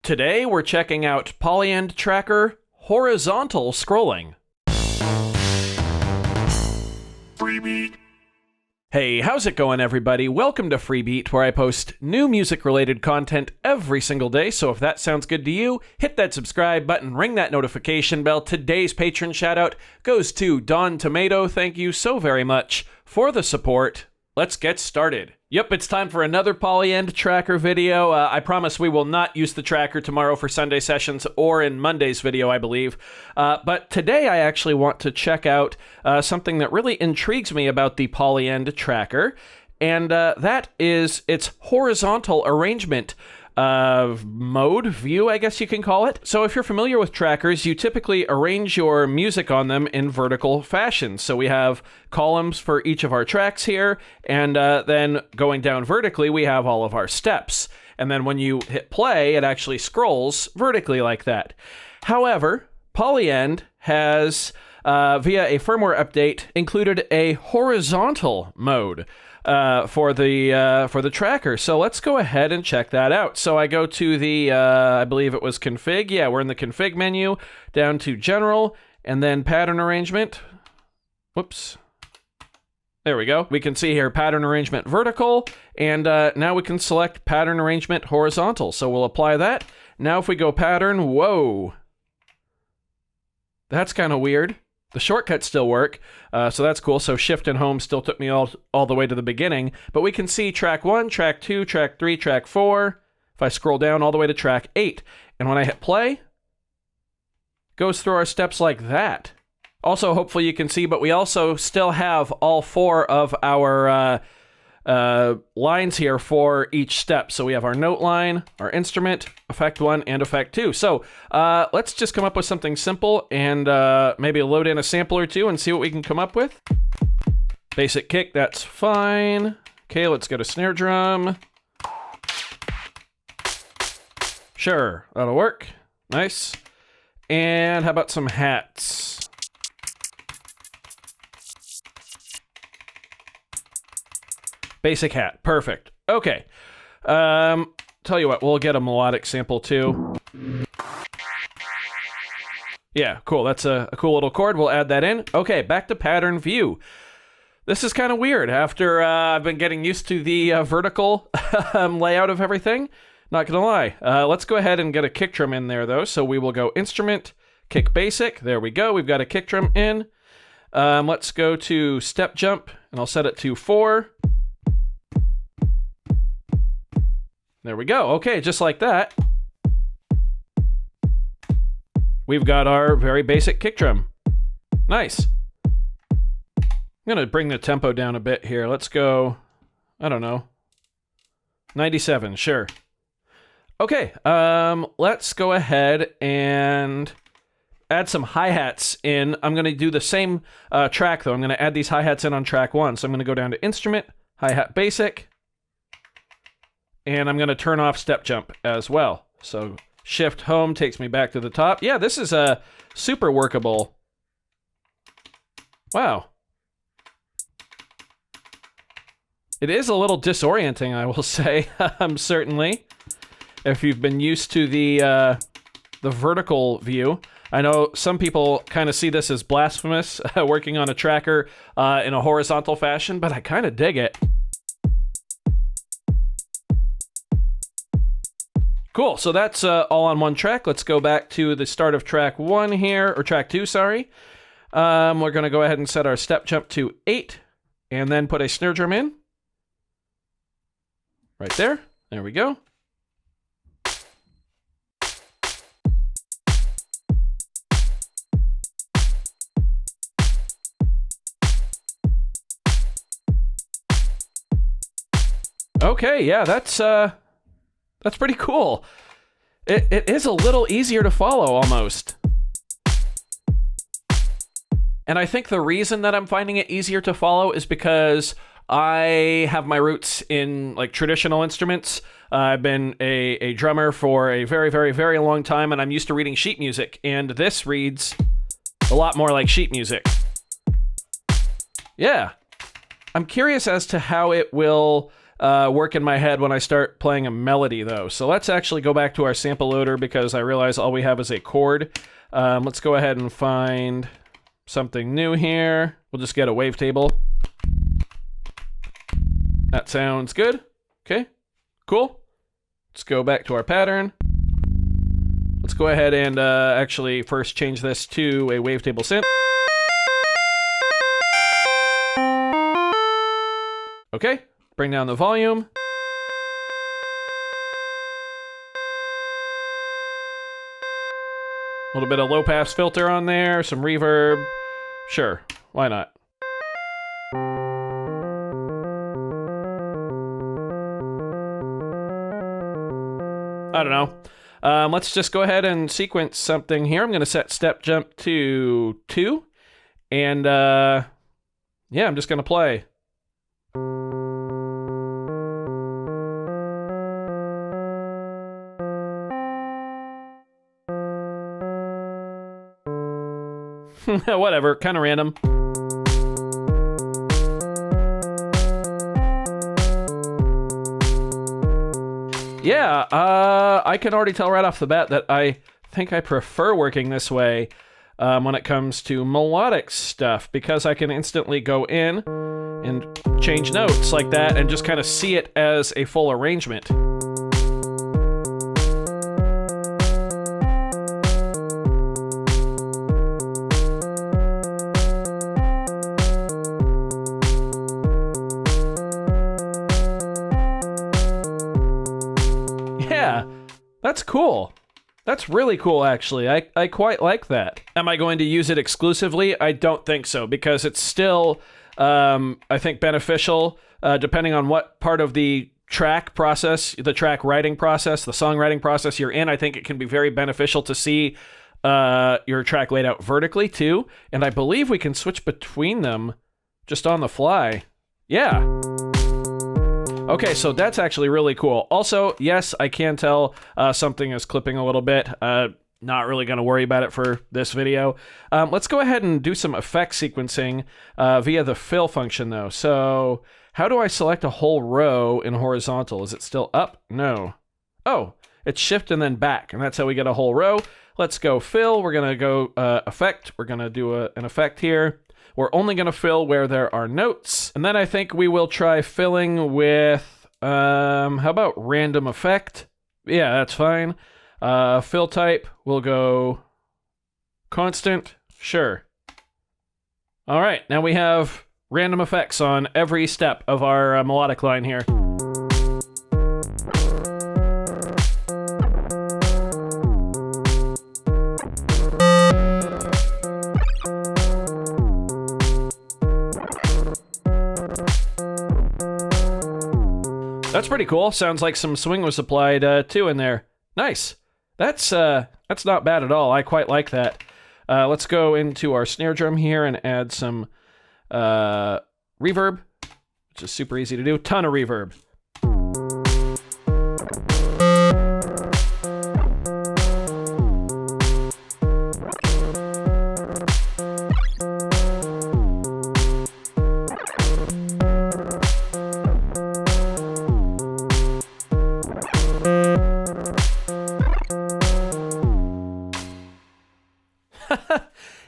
Today we're checking out Polyend Tracker horizontal scrolling. Freebie. Hey, how's it going, everybody? Welcome to Freebeat, where I post new music-related content every single day, so if that sounds good to you, hit that subscribe button, ring that notification bell. Today's patron shoutout goes to Don Tomato. Thank you so very much for the support. Let's get started. Yep, it's time for another Polyend Tracker video. I promise we will not use the tracker tomorrow for Sunday sessions or in Monday's video, I believe. But today I actually want to check out something that really intrigues me about the Polyend Tracker, and that is its horizontal arrangement view, I guess you can call it. So if you're familiar with trackers, you typically arrange your music on them in vertical fashion. So we have columns for each of our tracks here, and then going down vertically, we have all of our steps. And then when you hit play, it actually scrolls vertically like that. However, Polyend has, via a firmware update, included a horizontal mode for the tracker. So let's go ahead and check that out. So I go to the, I believe it was config. Yeah, we're in the config menu, down to general, and then pattern arrangement. Whoops. There we go. We can see here pattern arrangement vertical, and now we can select pattern arrangement horizontal. So we'll apply that. Now if we go pattern, whoa. That's kind of weird. The shortcuts still work, so that's cool. So shift and home still took me all the way to the beginning, but we can see track 1, track 2, track 3, track 4. If I scroll down all the way to track 8, and when I hit play, it goes through our steps like that. Also, hopefully you can see, but we also still have all 4 of our lines here for each step. So we have our note line, our instrument, effect 1, and effect 2. So let's just come up with something simple and maybe load in a sample or two and see what we can come up with. Basic kick, that's fine. Okay, let's go to snare drum. Sure, that'll work. Nice. And how about some hats? Basic hat. Perfect. Okay. Tell you what, we'll get a melodic sample too. Yeah, cool. That's a cool little chord. We'll add that in. Okay, back to pattern view. This is kind of weird. After I've been getting used to the vertical layout of everything, not gonna lie. Let's go ahead and get a kick drum in there though. So we will go instrument, kick basic. There we go. We've got a kick drum in. Let's go to step jump, and I'll set it to 4. There we go. Okay, just like that. We've got our very basic kick drum. Nice. I'm gonna bring the tempo down a bit here. Let's go, I don't know, 97, sure. Okay, let's go ahead and add some hi-hats in. I'm gonna do the same track though. I'm gonna add these hi-hats in on track 1. So I'm gonna go down to instrument, hi-hat basic, and I'm going to turn off step jump as well. So shift home takes me back to the top. Yeah, this is super workable. Wow. It is a little disorienting, I will say, certainly, if you've been used to the vertical view. I know some people kind of see this as blasphemous, working on a tracker in a horizontal fashion, but I kind of dig it. Cool, so that's all on one track. Let's go back to the start of track 1 here, or track 2, sorry. We're going to go ahead and set our step jump to 8, and then put a snare drum in. Right there. There we go. Okay, yeah, that's pretty cool. It is a little easier to follow, almost. And I think the reason that I'm finding it easier to follow is because I have my roots in like traditional instruments. I've been a drummer for a very, very, very long time, and I'm used to reading sheet music, and this reads a lot more like sheet music. Yeah. I'm curious as to how it will work in my head when I start playing a melody, though. So let's actually go back to our sample loader because I realize all we have is a chord. Let's go ahead and find something new here. We'll just get a wavetable. That sounds good. Okay, cool. Let's go back to our pattern. Let's go ahead and actually first change this to a wavetable synth. Okay, bring down the volume. A little bit of low pass filter on there, some reverb. Sure, why not? I don't know. Let's just go ahead and sequence something here. I'm going to set step jump to 2. And yeah, I'm just going to play. Whatever, kind of random. Yeah, I can already tell right off the bat that I think I prefer working this way when it comes to melodic stuff, because I can instantly go in and change notes like that and just kind of see it as a full arrangement. Yeah, that's cool. That's really cool, actually. I quite like that. Am I going to use it exclusively? I don't think so, because it's still, I think, beneficial, depending on what part of the track process, the track writing process, the songwriting process you're in. I think it can be very beneficial to see your track laid out vertically, too. And I believe we can switch between them just on the fly. Yeah. Okay, so that's actually really cool. Also, yes, I can tell something is clipping a little bit. Not really going to worry about it for this video. Let's go ahead and do some effect sequencing via the fill function, though. So how do I select a whole row in horizontal? Is it still up? No. Oh, it's shift and then back, and that's how we get a whole row. Let's go fill. We're going to go effect. We're going to do an effect here. We're only going to fill where there are notes. And then I think we will try filling with, how about random effect? Yeah, that's fine. Fill type, we'll go constant. Sure. All right, now we have random effects on every step of our melodic line here. That's pretty cool. Sounds like some swing was applied too in there. Nice. That's not bad at all. I quite like that. Let's go into our snare drum here and add some reverb, which is super easy to do. Ton of reverb.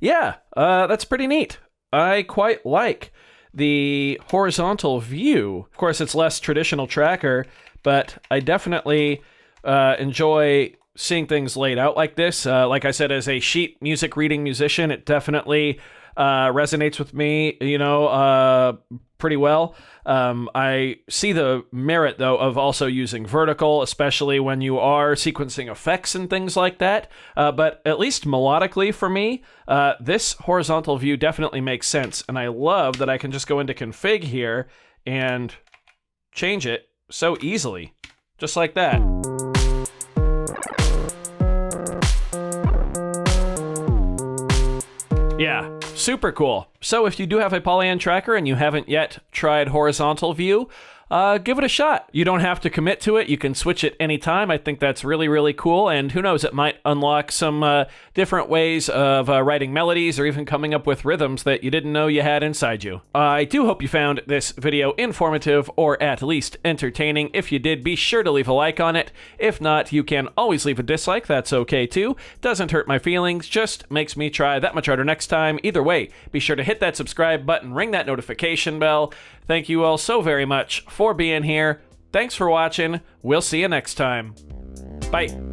Yeah, that's pretty neat. I quite like the horizontal view. Of course, it's less traditional tracker, but I definitely enjoy seeing things laid out like this. Like I said, as a sheet music reading musician, it definitely resonates with me, pretty well. I see the merit, though, of also using vertical, especially when you are sequencing effects and things like that. But at least melodically for me, this horizontal view definitely makes sense. And I love that I can just go into config here and change it so easily, just like that. Yeah, super cool. So if you do have a Polyend Tracker and you haven't yet tried horizontal view, give it a shot. You don't have to commit to it. You can switch it anytime. I think that's really, really cool. And who knows, it might unlock some different ways of writing melodies or even coming up with rhythms that you didn't know you had inside you. I do hope you found this video informative or at least entertaining. If you did, be sure to leave a like on it. If not, you can always leave a dislike. That's okay too. Doesn't hurt my feelings, just makes me try that much harder next time. Either way, be sure to hit that subscribe button, ring that notification bell. Thank you all so very much for being here. Thanks for watching. We'll see you next time. Bye.